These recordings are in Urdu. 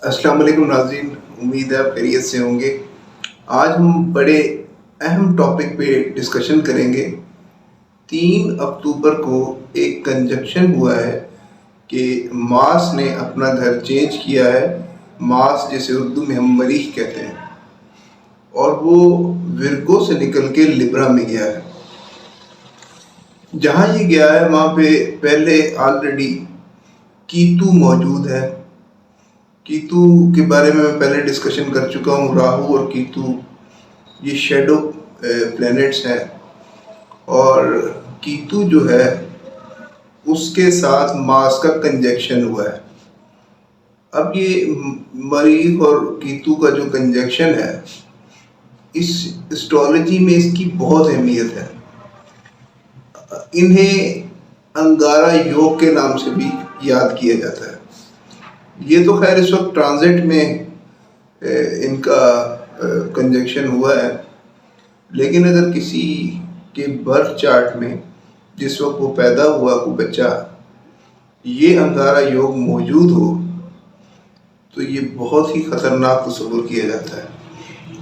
السلام علیکم ناظرین، امید ہے آپ خیریت سے ہوں گے۔ آج ہم بڑے اہم ٹاپک پہ ڈسکشن کریں گے۔ 3 اکتوبر کو ایک کنجکشن ہوا ہے کہ ماس نے اپنا گھر چینج کیا ہے۔ ماس جسے اردو میں ہم مریخ کہتے ہیں، اور وہ ورگو سے نکل کے لبرا میں گیا ہے۔ جہاں یہ گیا ہے وہاں پہ پہلے آلریڈی کیتو موجود ہے۔ کیتو کے بارے میں پہلے ڈسکشن کر چکا ہوں۔ راہو اور کیتو یہ شیڈو پلینٹس ہیں، اور کیتو جو ہے اس کے ساتھ ماس کا کنجیکشن ہوا ہے۔ اب یہ مریخ اور کیتو کا جو کنجیکشن ہے، اس اسٹرالوجی میں اس کی بہت اہمیت ہے۔ انہیں انگارا یوگ کے نام سے بھی یاد کیا جاتا ہے۔ یہ تو خیر اس وقت ٹرانزٹ میں ان کا کنجکشن ہوا ہے، لیکن اگر کسی کے برتھ چارٹ میں جس وقت وہ پیدا ہوا کوئی بچہ یہ انگارا یوگ موجود ہو تو یہ بہت ہی خطرناک تصور کیا جاتا ہے،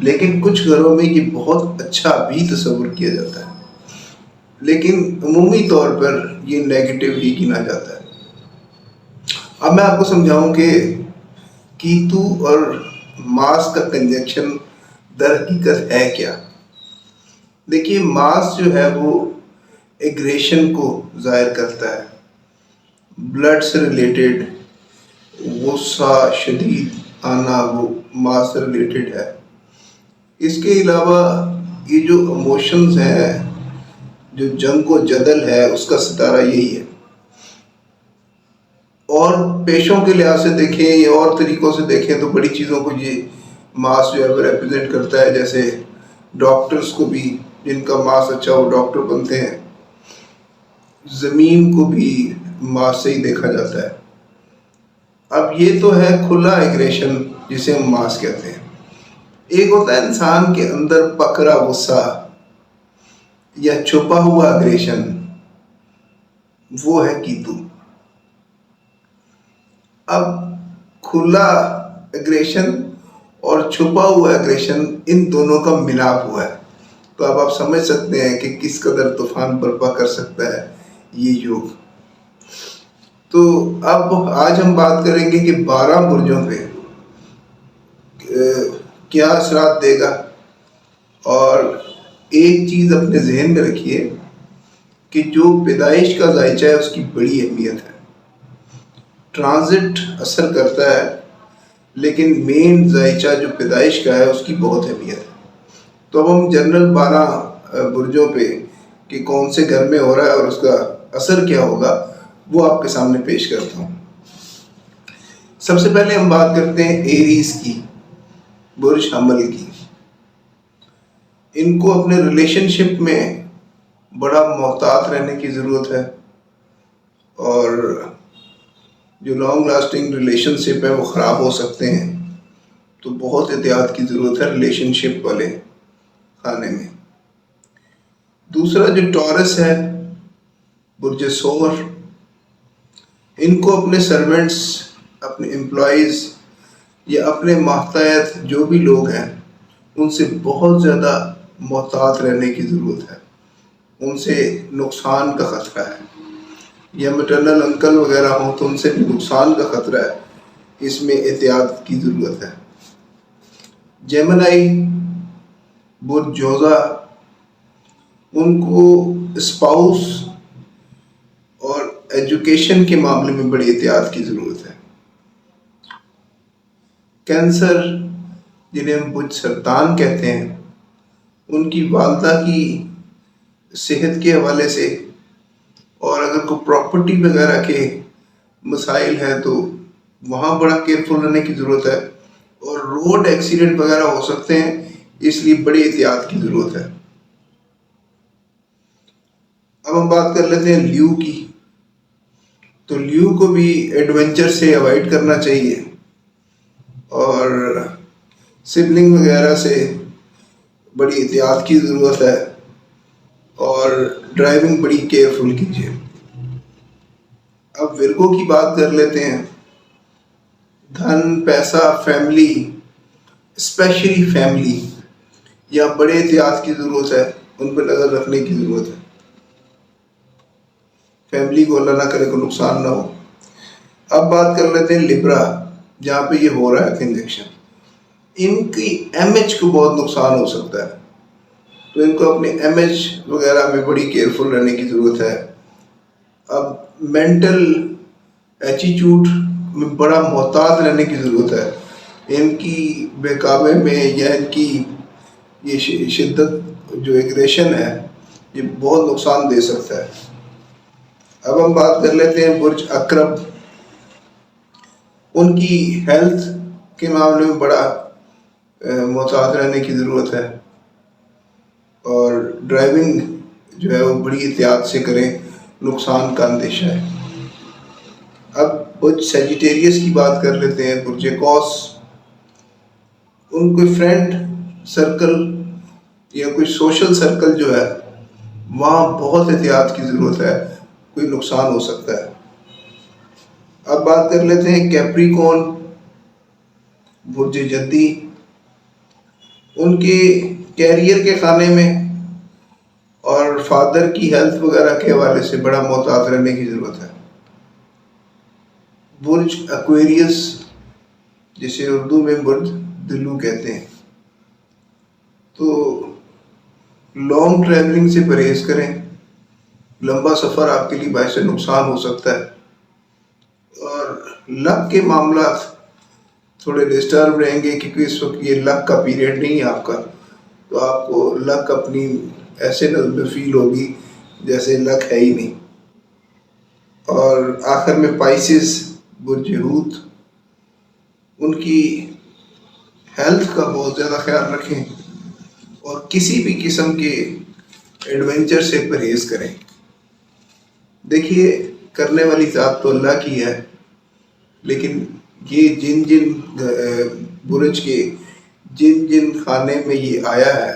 لیکن کچھ گھروں میں یہ بہت اچھا بھی تصور کیا جاتا ہے، لیکن عمومی طور پر یہ نیگیٹو ہی گنا جاتا ہے۔ اب میں آپ کو سمجھاؤں کہ کیتو اور ماس کا کنجکشن در حقیقت ہے کیا۔ دیکھیے، ماس جو ہے وہ ایگریشن کو ظاہر کرتا ہے، بلڈ سے ریلیٹڈ غصہ شدید آنا وہ ماس سے ریلیٹڈ ہے۔ اس کے علاوہ یہ جو ایموشنز ہیں، جو جنگ و جدل ہے، اس کا ستارہ یہی ہے۔ اور پیشوں کے لحاظ سے دیکھیں یا اور طریقوں سے دیکھیں تو بڑی چیزوں کو یہ ماس جو ہے وہ ریپرزینٹ کرتا ہے، جیسے ڈاکٹرز کو بھی جن کا ماس اچھا وہ ڈاکٹر بنتے ہیں، زمین کو بھی ماس سے ہی دیکھا جاتا ہے۔ اب یہ تو ہے کھلا ایگریشن جسے ہم ماس کہتے ہیں۔ ایک ہوتا ہے انسان کے اندر پکڑا غصہ یا چھپا ہوا ایگریشن، وہ ہے کیتو۔ اب کھلا ایگریشن اور چھپا ہوا ایگریشن ان دونوں کا ملاپ ہوا ہے، تو اب آپ سمجھ سکتے ہیں کہ کس قدر طوفان برپا کر سکتا ہے یہ یوگ۔ تو اب آج ہم بات کریں گے کہ 12 برجوں پہ کیا اثرات دے گا، اور ایک چیز اپنے ذہن میں رکھیے کہ جو پیدائش کا ذائچہ ہے اس کی بڑی اہمیت ہے۔ ٹرانزٹ اثر کرتا ہے، لیکن مین ذائچہ جو پیدائش کا ہے اس کی بہت اہمیت ہے۔ تو اب ہم جنرل 12 برجوں پہ کہ کون سے گھر میں ہو رہا ہے اور اس کا اثر کیا ہوگا وہ آپ کے سامنے پیش کرتا ہوں۔ سب سے پہلے ہم بات کرتے ہیں ایریز کی، برج حمل کی۔ ان کو اپنے ریلیشن شپ میں بڑا محتاط رہنے کی ضرورت ہے، اور جو لانگ لاسٹنگ ریلیشن شپ ہے وہ خراب ہو سکتے ہیں، تو بہت احتیاط کی ضرورت ہے ریلیشن شپ والے خانے میں۔ دوسرا جو ٹورس ہے، برج سور، ان کو اپنے سرونٹس، اپنے امپلائیز یا اپنے ماتحت جو بھی لوگ ہیں ان سے بہت زیادہ محتاط رہنے کی ضرورت ہے۔ ان سے نقصان کا خطرہ ہے، یا میٹرنل انکل وغیرہ ہوں تو ان سے بھی نقصان کا خطرہ ہے، اس میں احتیاط کی ضرورت ہے۔ جیمنائی، برج جوزا، ان کو اسپاؤس اور ایجوکیشن کے معاملے میں بڑی احتیاط کی ضرورت ہے۔ کینسر، جنہیں ہم برج سرطان کہتے ہیں، ان کی والدہ کی صحت کے حوالے سے، اور اگر کوئی پراپرٹی وغیرہ کے مسائل ہیں تو وہاں بڑا کیئرفل رہنے کی ضرورت ہے، اور روڈ ایکسیڈنٹ وغیرہ ہو سکتے ہیں، اس لیے بڑی احتیاط کی ضرورت ہے۔ اب ہم بات کر لیتے ہیں لیو کی۔ تو لیو کو بھی ایڈونچر سے اوائڈ کرنا چاہیے، اور سبلنگ وغیرہ سے بڑی احتیاط کی ضرورت ہے، اور ڈرائیونگ بڑی کیئرفل کیجیے۔ اب ورگو کی بات کر لیتے ہیں۔ دھن پیسہ فیملی اسپیشلی فیملی یا بڑے احتیاط کی ضرورت ہے، ان پہ نظر رکھنے کی ضرورت ہے، فیملی کو اللہ نہ کرے کو نقصان نہ ہو۔ اب بات کر لیتے ہیں لبرا، جہاں پہ یہ ہو رہا ہے کنجیکشن، ان کی ایم ایچ کو بہت نقصان ہو سکتا ہے، تو ان کو اپنے ایم ایچ وغیرہ میں بڑی کیئرفل رہنے کی ضرورت ہے۔ اب مینٹل ایٹیٹیوڈ میں بڑا محتاط رہنے کی ضرورت ہے، ان کی بہکاوے میں یا ان کی یہ شدت جو ایگریشن ہے یہ بہت نقصان دے سکتا ہے۔ اب ہم بات کر لیتے ہیں برج اکرب، ان کی ہیلتھ کے معاملے میں بڑا محتاط رہنے کی ضرورت ہے، اور ڈرائیونگ جو ہے وہ بڑی احتیاط سے کریں، نقصان کا اندیشہ ہے۔ اب برج سیجیٹیریس کی بات کر لیتے ہیں، برج قوس، ان کوئی فرینڈ سرکل یا کوئی سوشل سرکل جو ہے وہاں بہت احتیاط کی ضرورت ہے، کوئی نقصان ہو سکتا ہے۔ اب بات کر لیتے ہیں کیپریکون، برج جدی، ان کے کیریئر کے خانے میں اور فادر کی ہیلتھ وغیرہ کے حوالے سے بڑا محتاط رہنے کی ضرورت ہے۔ برج ایکویریس، جسے اردو میں برج دلو کہتے ہیں، تو لانگ ٹریولنگ سے پرہیز کریں، لمبا سفر آپ کے لیے باعث نقصان ہو سکتا ہے، اور لک کے معاملات تھوڑے ڈسٹرب رہیں گے، کیونکہ اس وقت یہ لک کا پیریڈ نہیں ہے آپ کا، تو آپ کو لک اپنی ایسے نظم میں فیل ہوگی جیسے لک ہے ہی نہیں۔ اور آخر میں پائسز، برج حوت، ان کی ہیلتھ کا بہت زیادہ خیال رکھیں اور کسی بھی قسم کے ایڈونچر سے پرہیز کریں۔ دیکھیے، کرنے والی ذات تو اللہ کی ہے، لیکن یہ جن برج کے جن خانے میں یہ آیا ہے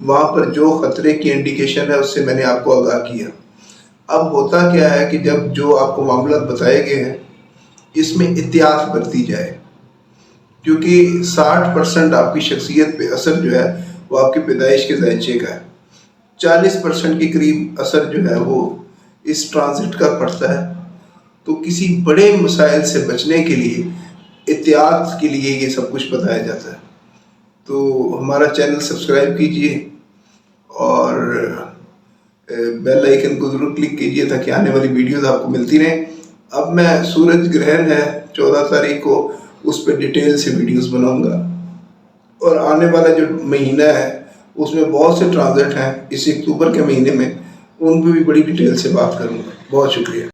وہاں پر جو خطرے کی انڈیکیشن ہے اس سے میں نے آپ کو آگاہ کیا۔ اب ہوتا کیا ہے کہ جب جو آپ کو معاملات بتائے گئے ہیں اس میں احتیاط برتی جائے، کیونکہ 60% آپ کی شخصیت پہ اثر جو ہے وہ آپ کی پیدائش کے ذائچے کا ہے، 40% کے قریب اثر جو ہے وہ اس ٹرانزٹ کا پڑتا ہے۔ تو کسی بڑے مسائل سے بچنے کے لیے، احتیاط کے لیے یہ سب کچھ بتایا جاتا ہے۔ تو ہمارا چینل سبسکرائب کیجئے اور بیل آئیکن کو ضرور کلک کیجئے تاکہ آنے والی ویڈیوز آپ کو ملتی رہیں۔ اب میں سورج گرہن ہے 14 تاریخ کو، اس پہ ڈیٹیل سے ویڈیوز بناؤں گا، اور آنے والا جو مہینہ ہے اس میں بہت سے ٹرانزٹ ہیں اس اکتوبر کے مہینے میں، ان پہ بھی بڑی ڈیٹیل سے بات کروں گا۔ بہت شکریہ۔